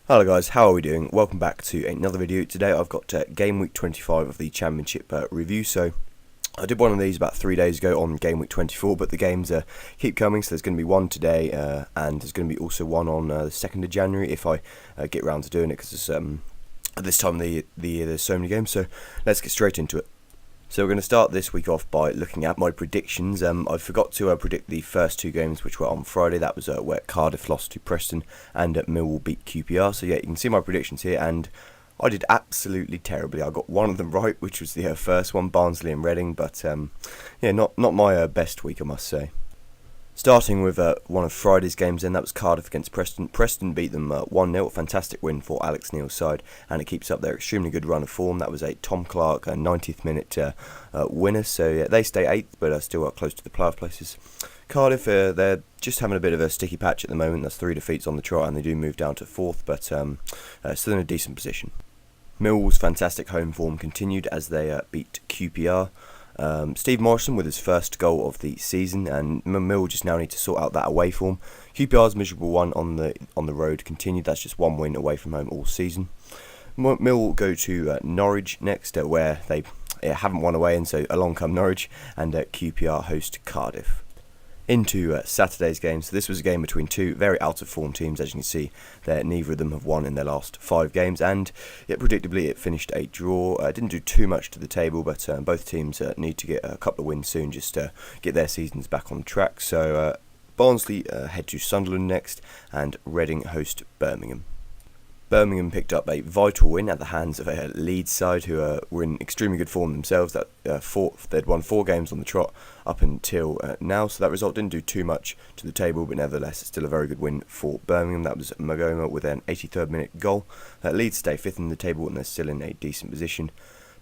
Hello guys, how are we doing? Welcome back to another video. Today I've got Game Week 25 of the Championship review. So I did one of these about 3 days ago on Game Week 24, but the games keep coming, so there's going to be one today and there's going to be also one on the 2nd of January if I get around to doing it, because at this time of the year there's so many games. So let's get straight into it. So we're going to start this week off by looking at my predictions. I forgot to predict the first two games, which were on Friday. That was where Cardiff lost to Preston and Millwall beat QPR. So yeah, you can see my predictions here, and I did absolutely terribly. I got one of them right, which was the first one, Barnsley and Reading, but yeah, not my best week, I must say. Starting with one of Friday's games then, that was Cardiff against Preston. Preston beat them 1-0, fantastic win for Alex Neil's side, and it keeps up their extremely good run of form. That was a Tom Clark 90th minute winner, so yeah, they stay 8th, but are still close to the playoff places. Cardiff, they're just having a bit of a sticky patch at the moment. That's 3 defeats on the trot, and they do move down to 4th, but still in a decent position. Millwall's fantastic home form continued as they beat QPR. Steve Morrison with his first goal of the season, and Mill just now need to sort out that away form. QPR's miserable one on the road continued. That's just one win away from home all season. Mill will go to Norwich next, where they haven't won away, and so along come Norwich, and QPR host Cardiff. Into Saturday's game. So this was a game between two very out of form teams. As you can see, neither of them have won in their last 5 games, and yet predictably it finished a draw. Didn't do too much to the table, but both teams need to get a couple of wins soon just to get their seasons back on track. So Barnsley head to Sunderland next, and Reading host Birmingham. Birmingham picked up a vital win at the hands of a Leeds side who were in extremely good form themselves. They'd won 4 games on the trot up until now, so that result didn't do too much to the table, but nevertheless it's still a very good win for Birmingham. That was Magoma with an 83rd minute goal. Leeds stay 5th in the table, and they're still in a decent position.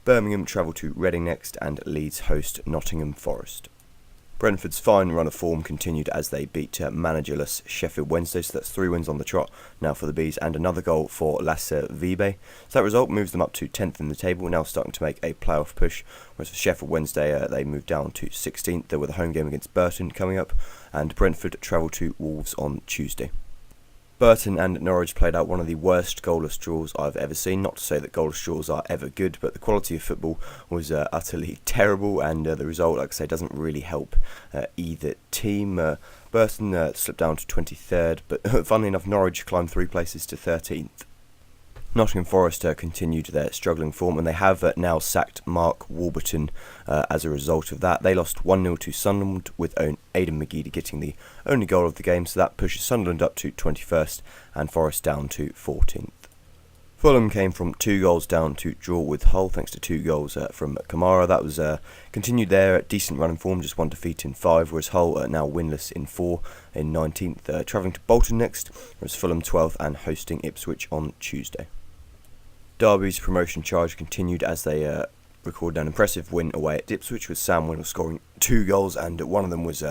Birmingham travel to Reading next, and Leeds host Nottingham Forest. Brentford's fine run of form continued as they beat managerless Sheffield Wednesday, so that's 3 wins on the trot now for the Bees, and another goal for Lasse Vibe. So that result moves them up to 10th in the table, now starting to make a playoff push, whereas for Sheffield Wednesday they moved down to 16th with a home game against Bolton coming up, and Brentford travel to Wolves on Tuesday. Burton and Norwich played out one of the worst goalless draws I've ever seen. Not to say that goalless draws are ever good, but the quality of football was utterly terrible, and the result, like I say, doesn't really help either team. Burton slipped down to 23rd, but funnily enough, Norwich climbed 3 places to 13th. Nottingham Forest continued their struggling form, and they have now sacked Mark Warburton as a result of that. They lost 1-0 to Sunderland, with Aidan McGeady getting the only goal of the game, so that pushes Sunderland up to 21st and Forest down to 14th. Fulham came from 2 goals down to draw with Hull, thanks to 2 goals from Kamara. That was continued their decent run in form, just 1 defeat in 5, whereas Hull now winless in 4 in 19th. Travelling to Bolton next, whereas Fulham 12th and hosting Ipswich on Tuesday. Derby's promotion charge continued as they recorded an impressive win away at Ipswich, with Sam Winnell scoring 2 goals, and one of them was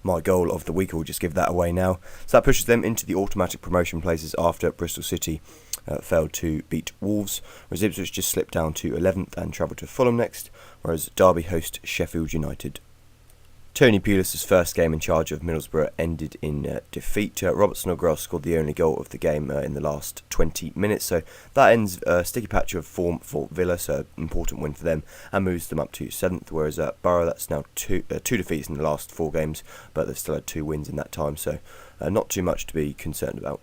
my goal of the week. I'll just give that away now. So that pushes them into the automatic promotion places after Bristol City failed to beat Wolves, whereas Ipswich just slipped down to 11th and travelled to Fulham next, whereas Derby host Sheffield United. Tony Pulis' first game in charge of Middlesbrough ended in defeat. Robert Snodgrass scored the only goal of the game in the last 20 minutes, so that ends a sticky patch of form for Villa, so an important win for them, and moves them up to 7th, whereas Borough, that's now two defeats in the last 4 games, but they've still had 2 wins in that time, so not too much to be concerned about.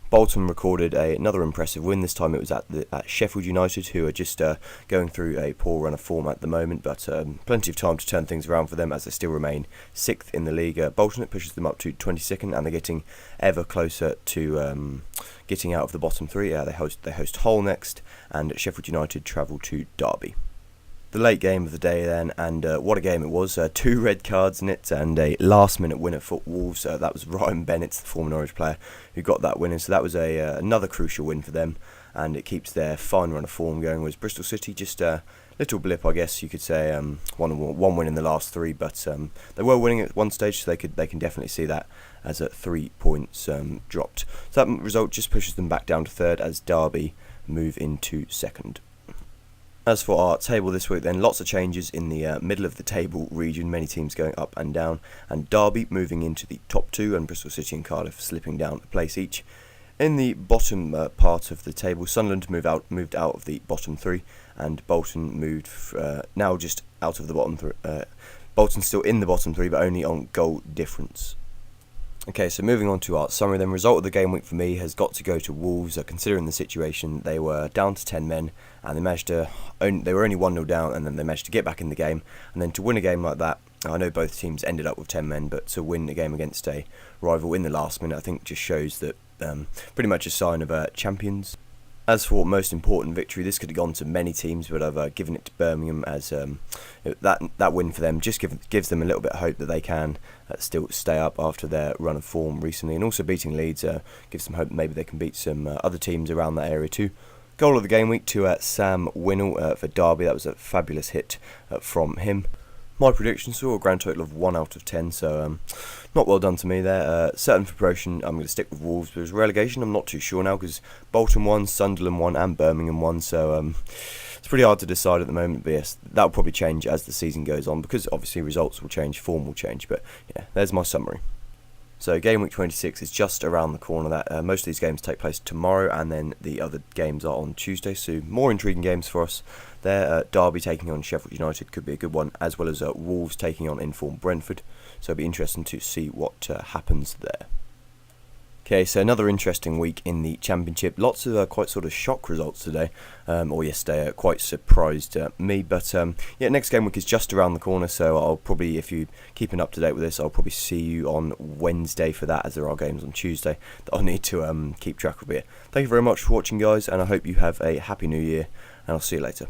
Bolton recorded another impressive win. This time it was at Sheffield United, who are just going through a poor run of form at the moment, but plenty of time to turn things around for them as they still remain 6th in the league. Bolton, it pushes them up to 22nd, and they're getting ever closer to getting out of the bottom 3. They host Hull next, and Sheffield United travel to Derby. The late game of the day then, and what a game it was. 2 red cards in it, and a last minute winner for Wolves. That was Ryan Bennett, the former Norwich player, who got that winner, so that was another crucial win for them, and it keeps their fine run of form going. Was Bristol City just a little blip, I guess you could say. One win in the last 3, but they were winning at one stage, so they can definitely see that as 3 points dropped. So that result just pushes them back down to 3rd as Derby move into 2nd. As for our table this week then, lots of changes in the middle of the table region, many teams going up and down, and Derby moving into the top 2, and Bristol City and Cardiff slipping down a place each. In the bottom part of the table, Sunderland moved out of the bottom three, and Bolton moved now just out of the bottom three. Bolton's still in the bottom three, but only on goal difference. Okay, so moving on to our summary then. Result of the game week for me has got to go to Wolves. Considering the situation, they were down to 10 men, and they were only 1-0 down, and then they managed to get back in the game. And then to win a game like that, I know both teams ended up with 10 men, but to win a game against a rival in the last minute, I think just shows that pretty much a sign of champions. As for most important victory, this could have gone to many teams, but I've given it to Birmingham as that win for them just gives them a little bit of hope that they can still stay up after their run of form recently, and also beating Leeds gives them hope that maybe they can beat some other teams around that area too. Goal of the game week to Sam Winnell for Derby. That was a fabulous hit from him. My prediction saw a grand total of 1 out of 10, so not well done to me there. Certain for promotion, I'm going to stick with Wolves, but as relegation, I'm not too sure now, because Bolton won, Sunderland won, and Birmingham won, so it's pretty hard to decide at the moment, but yes, that'll probably change as the season goes on, because obviously results will change, form will change, but yeah, there's my summary. So game week 26 is just around the corner. That most of these games take place tomorrow, and then the other games are on Tuesday. So more intriguing games for us there. Derby taking on Sheffield United could be a good one, as well as Wolves taking on informed Brentford. So it'll be interesting to see what happens there. Okay, so another interesting week in the Championship. Lots of quite sort of shock results today, or yesterday. Quite surprised me, but yeah, next game week is just around the corner, so I'll probably, if you keeping up to date with this, I'll probably see you on Wednesday for that, as there are games on Tuesday that I'll need to keep track of it. Thank you very much for watching, guys, and I hope you have a happy new year, and I'll see you later.